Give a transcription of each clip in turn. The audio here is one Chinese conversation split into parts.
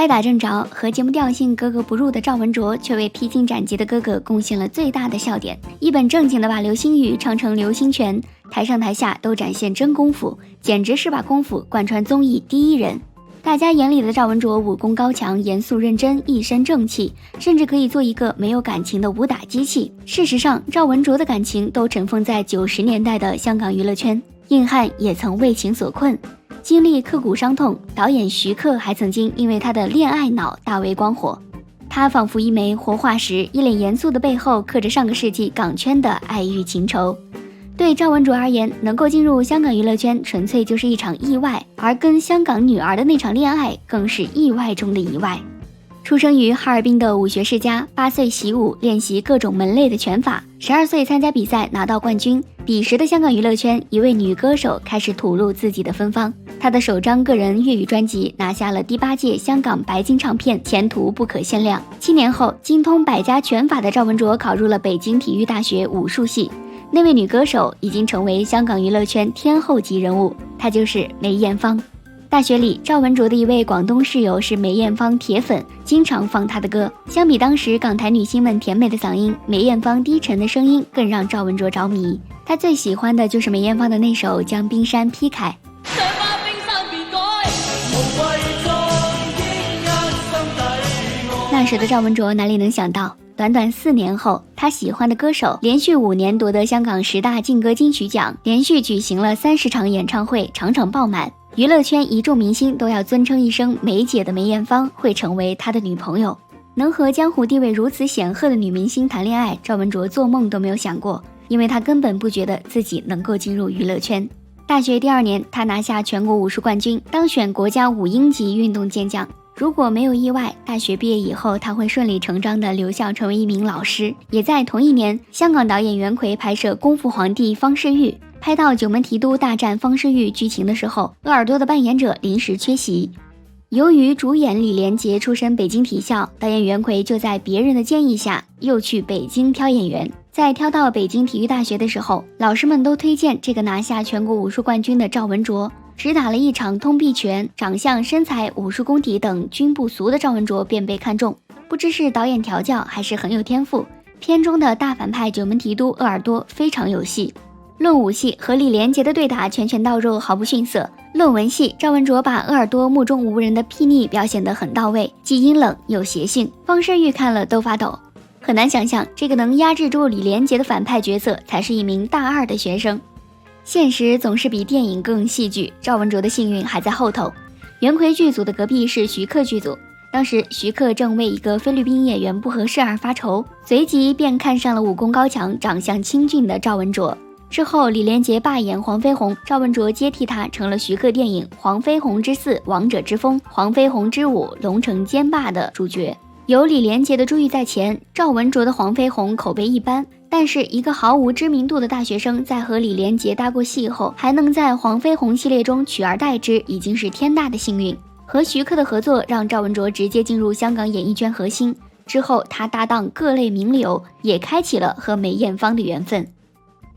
歪打正着，和节目调性格格不入的赵文卓，却为披荆斩棘的哥哥贡献了最大的笑点。一本正经的把流星雨唱成流星拳，台上台下都展现真功夫，简直是把功夫贯穿综艺第一人。大家眼里的赵文卓武功高强，严肃认真，一身正气，甚至可以做一个没有感情的武打机器。事实上，赵文卓的感情都尘封在90年代的香港娱乐圈，硬汉也曾为情所困，经历刻骨伤痛。导演徐克还曾经因为他的恋爱脑大为光火，他仿佛一枚活化石，一脸严肃的背后刻着上个世纪港圈的爱欲情仇。对赵文卓而言，能够进入香港娱乐圈纯粹就是一场意外，而跟香港女儿的那场恋爱更是意外中的意外。出生于哈尔滨的武学世家，8岁习武，练习各种门类的拳法，12岁参加比赛拿到冠军。彼时的香港娱乐圈，一位女歌手开始吐露自己的芬芳，她的首张个人粤语专辑拿下了第8届香港白金唱片，前途不可限量。7年后，精通百家拳法的赵文卓考入了北京体育大学武术系。那位女歌手已经成为香港娱乐圈天后级人物，她就是梅艳芳。大学里，赵文卓的一位广东室友是梅艳芳铁粉，经常放她的歌。相比当时港台女星们甜美的嗓音，梅艳芳低沉的声音更让赵文卓着迷。他最喜欢的就是梅艳芳的那首《将冰山劈开》。那时的赵文卓哪里能想到，短短4年后，他喜欢的歌手连续5年夺得香港10大劲歌金曲奖，连续举行了30场演唱会，场场爆满。娱乐圈一众明星都要尊称一声梅姐的梅艳芳会成为他的女朋友。能和江湖地位如此显赫的女明星谈恋爱，赵文卓做梦都没有想过，因为他根本不觉得自己能够进入娱乐圈。大学第2年，他拿下全国武术冠军，当选国家5英级运动健将。如果没有意外，大学毕业以后，他会顺理成章地留校成为一名老师。也在同一年，香港导演袁奎拍摄《功夫皇帝方世玉》，拍到九门提督大战方世玉剧情的时候，鄂尔多的扮演者临时缺席。由于主演李连杰出身北京体校，导演袁奎就在别人的建议下，又去北京挑演员。在挑到北京体育大学的时候，老师们都推荐这个拿下全国武术冠军的赵文卓。只打了一场通臂拳，长相、身材、武术功底等均不俗的赵文卓便被看中。不知是导演调教还是很有天赋，片中的大反派九门提督鄂尔多非常有戏。论武戏，和李连杰的对打拳拳到肉，毫不逊色。论文戏，赵文卓把鄂尔多目中无人的睥睨表现得很到位，既阴冷又邪性，方世玉看了都发抖。很难想象，这个能压制住李连杰的反派角色，才是一名大2的学生。现实总是比电影更戏剧，赵文卓的幸运还在后头。袁奎剧组的隔壁是徐克剧组，当时徐克正为一个菲律宾演员不合适而发愁，随即便看上了武功高强、长相清俊的赵文卓。之后李连杰罢演黄飞鸿，赵文卓接替他，成了徐克电影《黄飞鸿之4王者之风》《黄飞鸿之5龙城奸霸》的主角。有李连杰的珠玉在前，赵文卓的黄飞鸿口碑一般，但是一个毫无知名度的大学生在和李连杰搭过戏后，还能在黄飞鸿系列中取而代之，已经是天大的幸运。和徐克的合作让赵文卓直接进入香港演艺圈核心，之后他搭档各类名流，也开启了和梅艳芳的缘分。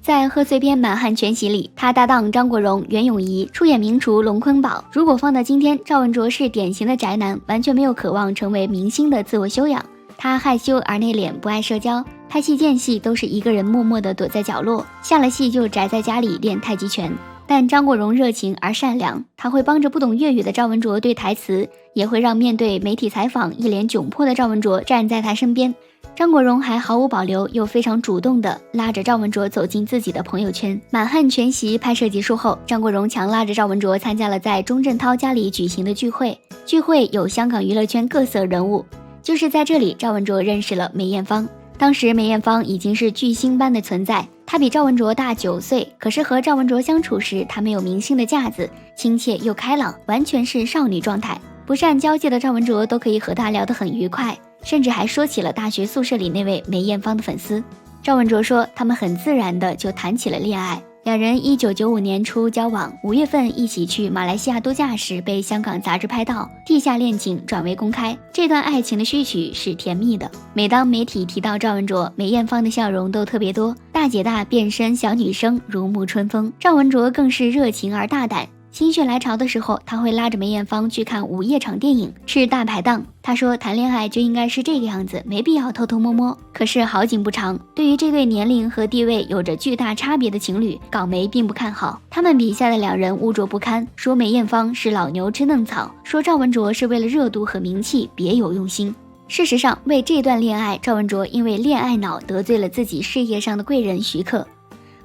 在贺岁片《满汉全席》里，他搭档张国荣、袁咏仪出演名厨龙坤宝。如果放到今天，赵文卓是典型的宅男，完全没有渴望成为明星的自我修养。他害羞而内敛，不爱社交，拍戏间隙都是一个人默默地躲在角落，下了戏就宅在家里练太极拳。但张国荣热情而善良，他会帮着不懂粤语的赵文卓对台词，也会让面对媒体采访一脸窘迫的赵文卓站在他身边。张国荣还毫无保留又非常主动地拉着赵文卓走进自己的朋友圈。满汉全席拍摄结束后，张国荣强拉着赵文卓参加了在钟镇涛家里举行的聚会，聚会有香港娱乐圈各色人物。就是在这里，赵文卓认识了梅艳芳。当时梅艳芳已经是巨星般的存在，她比赵文卓大9岁，可是和赵文卓相处时，她没有明星的架子，亲切又开朗，完全是少女状态。不善交际的赵文卓都可以和她聊得很愉快，甚至还说起了大学宿舍里那位梅艳芳的粉丝。赵文卓说，他们很自然的就谈起了恋爱。两人1995年初交往，5月份一起去马来西亚度假时被香港杂志拍到，地下恋情转为公开。这段爱情的序曲是甜蜜的。每当媒体提到赵文卓，梅艳芳的笑容都特别多，大姐大变身小女生，如沐春风。赵文卓更是热情而大胆，心血来潮的时候，他会拉着梅艳芳去看午夜场电影，吃大排档。他说谈恋爱就应该是这个样子，没必要偷偷摸摸。可是好景不长，对于这对年龄和地位有着巨大差别的情侣，港媒并不看好。他们笔下的两人污浊不堪，说梅艳芳是老牛吃嫩草，说赵文卓是为了热度和名气，别有用心。事实上，为这段恋爱，赵文卓因为恋爱脑得罪了自己事业上的贵人徐克。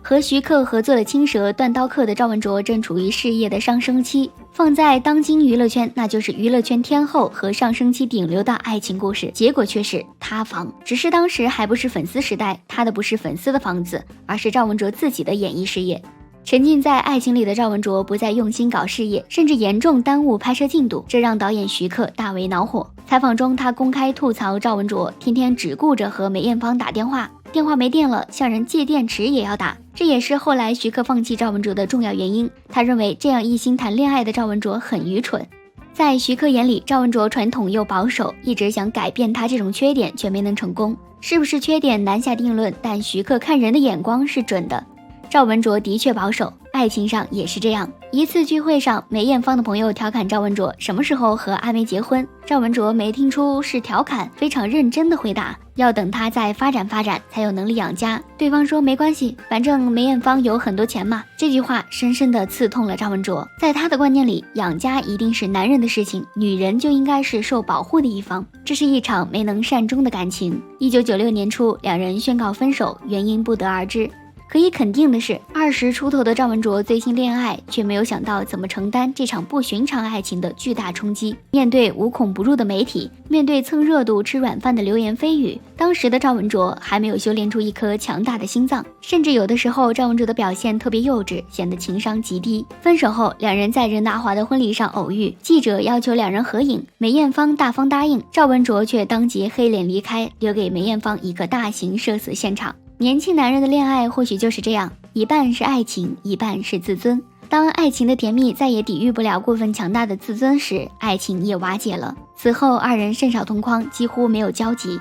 和徐克合作了《青蛇》《断刀客》的赵文卓正处于事业的上升期，放在当今娱乐圈，那就是娱乐圈天后和上升期顶流的爱情故事，结果却是塌房。只是当时还不是粉丝时代，塌的不是粉丝的房子，而是赵文卓自己的演艺事业。沉浸在爱情里的赵文卓不再用心搞事业，甚至严重耽误拍摄进度，这让导演徐克大为恼火。采访中，他公开吐槽赵文卓天天只顾着和梅艳芳打电话，电话没电了，向人借电池也要打。这也是后来徐克放弃赵文卓的重要原因。他认为这样一心谈恋爱的赵文卓很愚蠢。在徐克眼里，赵文卓传统又保守，一直想改变他这种缺点，却没能成功。是不是缺点难下定论，但徐克看人的眼光是准的。赵文卓的确保守，爱情上也是这样。一次聚会上，梅艳芳的朋友调侃赵文卓什么时候和阿妹结婚，赵文卓没听出是调侃，非常认真的回答，要等他再发展发展才有能力养家。对方说没关系，反正梅艳芳有很多钱嘛。这句话深深的刺痛了赵文卓，在他的观念里，养家一定是男人的事情，女人就应该是受保护的一方。这是一场没能善终的感情。1996年初，两人宣告分手，原因不得而知。可以肯定的是，20出头的赵文卓醉心恋爱，却没有想到怎么承担这场不寻常爱情的巨大冲击。面对无孔不入的媒体，面对蹭热度吃软饭的流言蜚语，当时的赵文卓还没有修炼出一颗强大的心脏，甚至有的时候赵文卓的表现特别幼稚，显得情商极低。分手后，两人在任达华的婚礼上偶遇，记者要求两人合影，梅艳芳大方答应，赵文卓却当即黑脸离开，留给梅艳芳一个大型社死现场。年轻男人的恋爱或许就是这样，一半是爱情，一半是自尊。当爱情的甜蜜再也抵御不了过分强大的自尊时，爱情也瓦解了。此后二人甚少同框，几乎没有交集。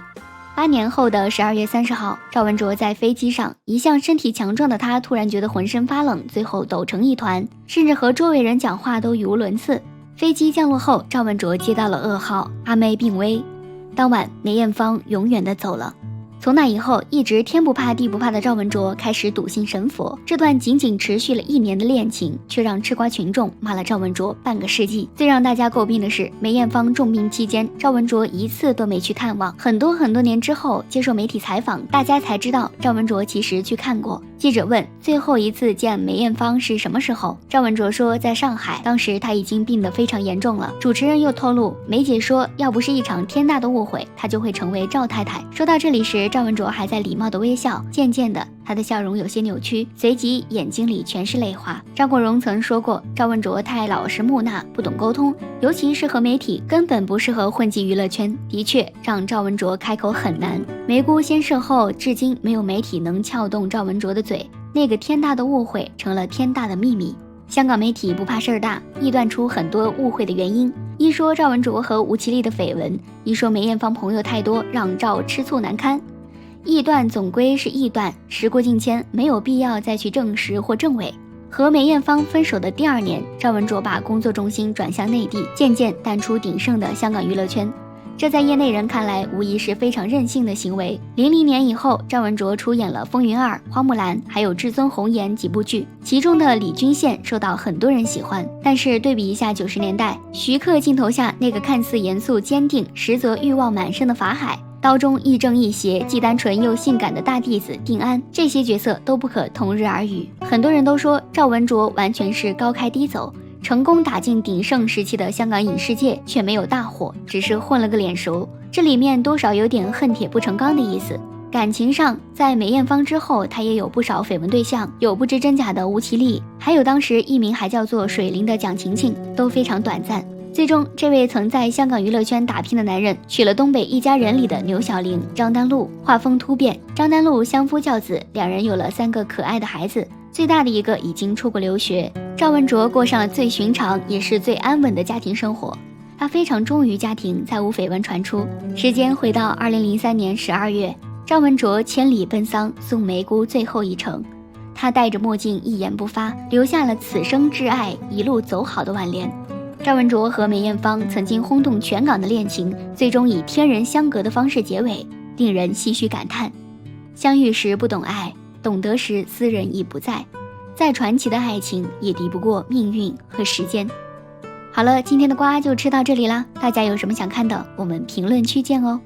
8年后的12月30号，赵文卓在飞机上，一向身体强壮的他突然觉得浑身发冷，最后抖成一团，甚至和周围人讲话都语无伦次。飞机降落后，赵文卓接到了噩耗，阿妹病危。当晚，梅艳芳永远的走了。从那以后，一直天不怕地不怕的赵文卓开始笃信神佛。这段仅仅持续了1年的恋情，却让吃瓜群众骂了赵文卓半个世纪。最让大家诟病的是，梅艳芳重病期间，赵文卓一次都没去探望。很多年之后，接受媒体采访，大家才知道赵文卓其实去看过。记者问最后一次见梅艳芳是什么时候，赵文卓说在上海，当时他已经病得非常严重了。主持人又透露，梅姐说要不是一场天大的误会，她就会成为赵太太。说到这里时，赵文卓还在礼貌的微笑，渐渐的他的笑容有些扭曲，随即眼睛里全是泪花。张国荣曾说过，赵文卓太老实木讷，不懂沟通，尤其是和媒体，根本不适合混迹娱乐圈。的确让赵文卓开口很难。梅姑先逝后，至今没有媒体能撬动赵文卓的嘴，那个天大的误会成了天大的秘密。香港媒体不怕事儿大，臆断出很多误会的原因。一说赵文卓和吴绮莉的绯闻，一说梅艳芳朋友太多，让赵吃醋难堪。臆断总归是臆断，时过境迁，没有必要再去证实或证伪。和梅艳芳分手的第2年，赵文卓把工作重心转向内地，渐渐淡出鼎盛的香港娱乐圈。这在业内人看来无疑是非常任性的行为。00年以后，赵文卓出演了《风云2》《花木兰》还有《至尊红颜》几部剧，其中的李君羡受到很多人喜欢。但是对比一下90年代，徐克镜头下那个看似严肃坚定，实则欲望满身的法海，刀中亦正亦邪，既单纯又性感的大弟子定安，这些角色都不可同日而语。很多人都说赵文卓完全是高开低走，成功打进鼎盛时期的香港影视界，却没有大火，只是混了个脸熟。这里面多少有点恨铁不成钢的意思。感情上，在梅艳芳之后，他也有不少绯闻对象，有不知真假的吴绮莉，还有当时艺名还叫做水灵的蒋勤勤，都非常短暂。最终，这位曾在香港娱乐圈打拼的男人，娶了东北一家人里的牛小玲、张丹露，画风突变。张丹露相夫教子，两人有了3个可爱的孩子，最大的一个已经出国留学。赵文卓过上了最寻常也是最安稳的家庭生活，他非常忠于家庭，再无绯闻传出。时间回到2003年12月，赵文卓千里奔丧，送梅姑最后一程。他戴着墨镜一言不发，留下了此生挚爱一路走好的挽联。赵文卓和梅艳芳曾经轰动全港的恋情，最终以天人相隔的方式结尾，令人唏嘘感叹。相遇时不懂爱，懂得时斯人已不在，再传奇的爱情也敌不过命运和时间。好了，今天的瓜就吃到这里啦，大家有什么想看的，我们评论区见哦。